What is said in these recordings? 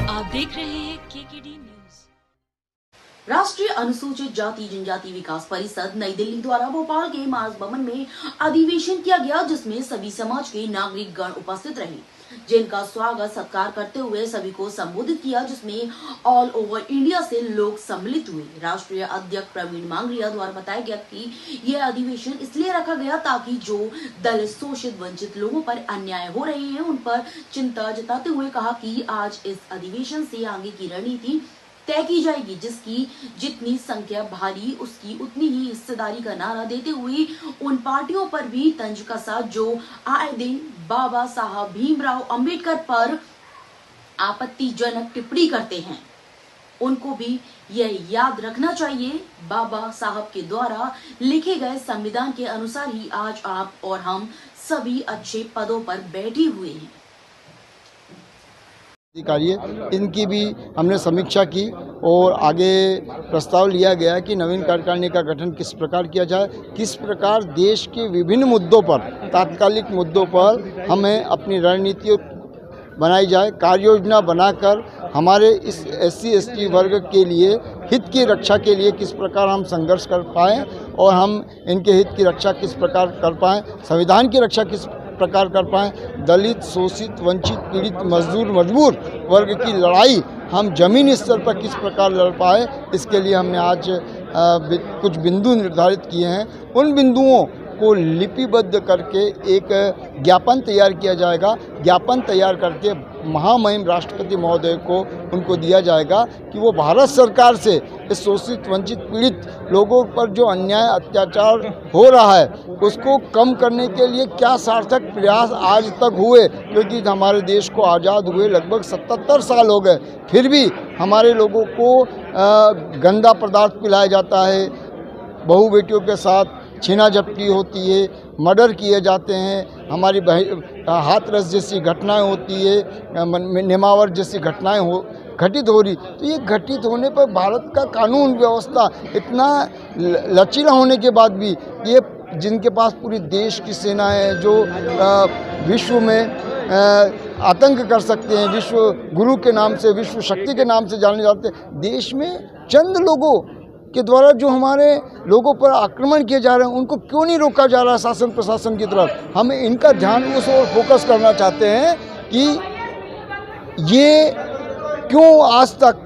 आप देख रहे हैं केकेडी न्यूज। राष्ट्रीय अनुसूचित जाति जनजाति विकास परिषद नई दिल्ली द्वारा भोपाल के मानस भवन में अधिवेशन किया गया, जिसमें सभी समाज के नागरिक गण उपस्थित रहे, जिनका स्वागत सत्कार करते हुए सभी को संबोधित किया, जिसमें ऑल ओवर इंडिया से लोग सम्मिलित हुए। राष्ट्रीय अध्यक्ष प्रवीण मांगरिया द्वारा बताया गया कि यह अधिवेशन इसलिए रखा गया ताकि जो दलित शोषित वंचित लोगों पर अन्याय हो रहे हैं उन पर चिंता जताते हुए कहा कि आज इस अधिवेशन से आगे की रणनीति तय की जाएगी, जिसकी जितनी संख्या भारी उसकी उतनी ही हिस्सेदारी का नारा देते हुए उन पार्टियों पर भी तंज कसा जो आए दिन बाबा साहब भीमराव अंबेडकर पर आपत्तिजनक टिप्पणी करते हैं। उनको भी यह याद रखना चाहिए, बाबा साहब के द्वारा लिखे गए संविधान के अनुसार ही आज आप और हम सभी अच्छे पदों पर बैठे हुए हैं। अधिकारी इनकी भी हमने समीक्षा की और आगे प्रस्ताव लिया गया कि नवीन कार्यकारिणी का गठन किस प्रकार किया जाए, किस प्रकार देश के विभिन्न मुद्दों पर, तात्कालिक मुद्दों पर हमें अपनी रणनीति बनाई जाए, कार्य योजना बनाकर हमारे इस SC/ST वर्ग के लिए हित की रक्षा के लिए किस प्रकार हम संघर्ष कर पाएँ और हम इनके हित की रक्षा किस प्रकार कर पाएँ, संविधान की रक्षा किस प्रकार कर पाएँ, दलित शोषित वंचित पीड़ित मजदूर मजबूर वर्ग की लड़ाई हम जमीनी स्तर पर किस प्रकार लड़ पाए, इसके लिए हमने आज कुछ बिंदु निर्धारित किए हैं। उन बिंदुओं को लिपिबद्ध करके एक ज्ञापन तैयार किया जाएगा। ज्ञापन तैयार करके महामहिम राष्ट्रपति महोदय को उनको दिया जाएगा कि वो भारत सरकार से इस शोषित वंचित पीड़ित लोगों पर जो अन्याय अत्याचार हो रहा है उसको कम करने के लिए क्या सार्थक प्रयास आज तक हुए, क्योंकि हमारे देश को आज़ाद हुए लगभग 77 साल हो गए, फिर भी हमारे लोगों को गंदा पदार्थ पिलाया जाता है, बहू बेटियों के साथ छीना झपटी होती है, मर्डर किए जाते हैं, हमारी हाथरस जैसी घटनाएं होती है, नेमावर जैसी घटनाएं घटित हो रही। तो ये घटित होने पर भारत का कानून व्यवस्था इतना लचीला होने के बाद भी ये जिनके पास पूरी देश की सेना है, जो विश्व में आतंक कर सकते हैं, विश्व गुरु के नाम से, विश्व शक्ति के नाम से जाने जाते हैं, देश में चंद लोगों के द्वारा जो हमारे लोगों पर आक्रमण किए जा रहे हैं उनको क्यों नहीं रोका जा रहा है शासन प्रशासन की तरफ। हम इनका ध्यान उस ओर फोकस करना चाहते हैं कि ये क्यों आज तक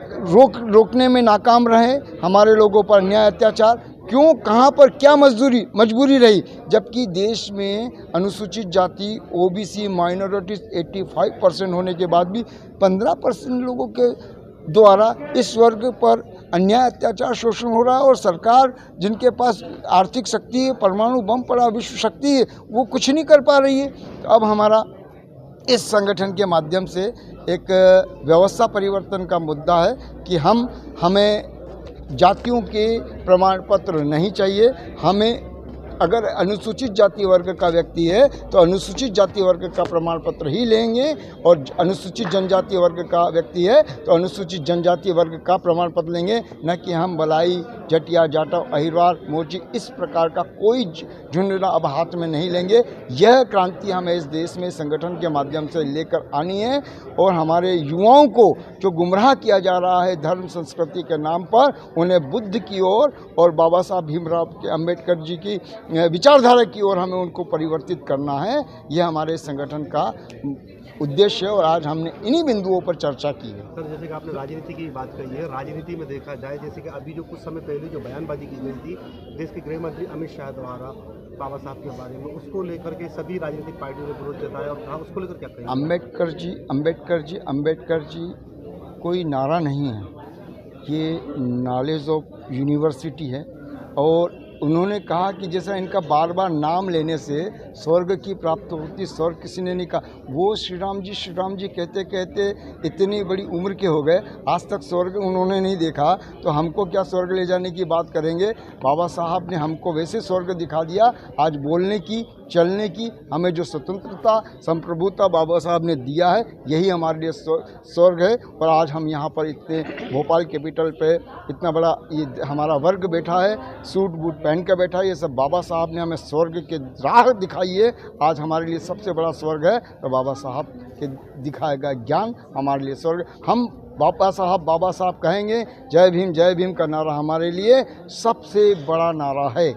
रोकने में नाकाम रहे, हमारे लोगों पर अन्याय अत्याचार क्यों, कहाँ पर क्या मजबूरी रही, जबकि देश में अनुसूचित जाति OBC माइनॉरिटीज 85% होने के बाद भी 15% लोगों के द्वारा इस वर्ग पर अन्याय अत्याचार शोषण हो रहा है और सरकार जिनके पास आर्थिक शक्ति है, परमाणु बम पड़ा विश्व शक्ति है, वो कुछ नहीं कर पा रही है। तो अब हमारा इस संगठन के माध्यम से एक व्यवस्था परिवर्तन का मुद्दा है कि हमें जातियों के प्रमाण पत्र नहीं चाहिए, हमें अगर अनुसूचित जाति वर्ग का व्यक्ति है तो अनुसूचित जाति वर्ग का प्रमाण पत्र ही लेंगे और अनुसूचित जनजाति वर्ग का व्यक्ति है तो अनुसूचित जनजाति वर्ग का प्रमाण पत्र लेंगे, न कि हम बलाई जटिया जाटव अहिरवार मोची इस प्रकार का कोई झुंझुना अब हाथ में नहीं लेंगे। यह क्रांति हमें इस देश में संगठन के माध्यम से लेकर आनी है और हमारे युवाओं को जो गुमराह किया जा रहा है धर्म संस्कृति के नाम पर, उन्हें बुद्ध की ओर और बाबा साहब भीमराव अंबेडकर जी की विचारधारा की ओर हमें उनको परिवर्तित करना है। यह हमारे संगठन का उद्देश्य है और आज हमने इन्हीं बिंदुओं पर चर्चा की है। सर, जैसे कि आपने राजनीति की बात कही है, राजनीति में देखा जाए जैसे कि अभी जो कुछ समय पहले जो बयानबाजी की गई थी देश के गृह मंत्री अमित शाह द्वारा बाबा साहब के बारे में, उसको लेकर के सभी राजनीतिक पार्टियों ने विरोध जताया और कहा, उसको लेकर क्या कहेंगे? अम्बेडकर जी कोई नारा नहीं है, ये नॉलेज ऑफ यूनिवर्सिटी है और उन्होंने कहा कि जैसा इनका बार बार नाम लेने से स्वर्ग की प्राप्ति होती, स्वर्ग किसी ने नहीं कहा। वो श्री राम जी कहते कहते इतनी बड़ी उम्र के हो गए, आज तक स्वर्ग उन्होंने नहीं देखा, तो हमको क्या स्वर्ग ले जाने की बात करेंगे। बाबा साहब ने हमको वैसे स्वर्ग दिखा दिया, आज बोलने की चलने की, हमें जो स्वतंत्रता संप्रभुता बाबा साहब ने दिया है, यही हमारे लिए स्वर्ग है। और आज हम यहाँ पर इतने भोपाल कैपिटल पे इतना बड़ा ये हमारा वर्ग बैठा है, सूट बूट पहन कर बैठा है, ये सब बाबा साहब ने हमें स्वर्ग के राह दिखाई है। आज हमारे लिए सबसे बड़ा स्वर्ग है तो बाबा साहब के दिखाया गया ज्ञान हमारे लिए स्वर्ग। हम बाबा साहब कहेंगे, जय भीम का नारा हमारे लिए सबसे बड़ा नारा है।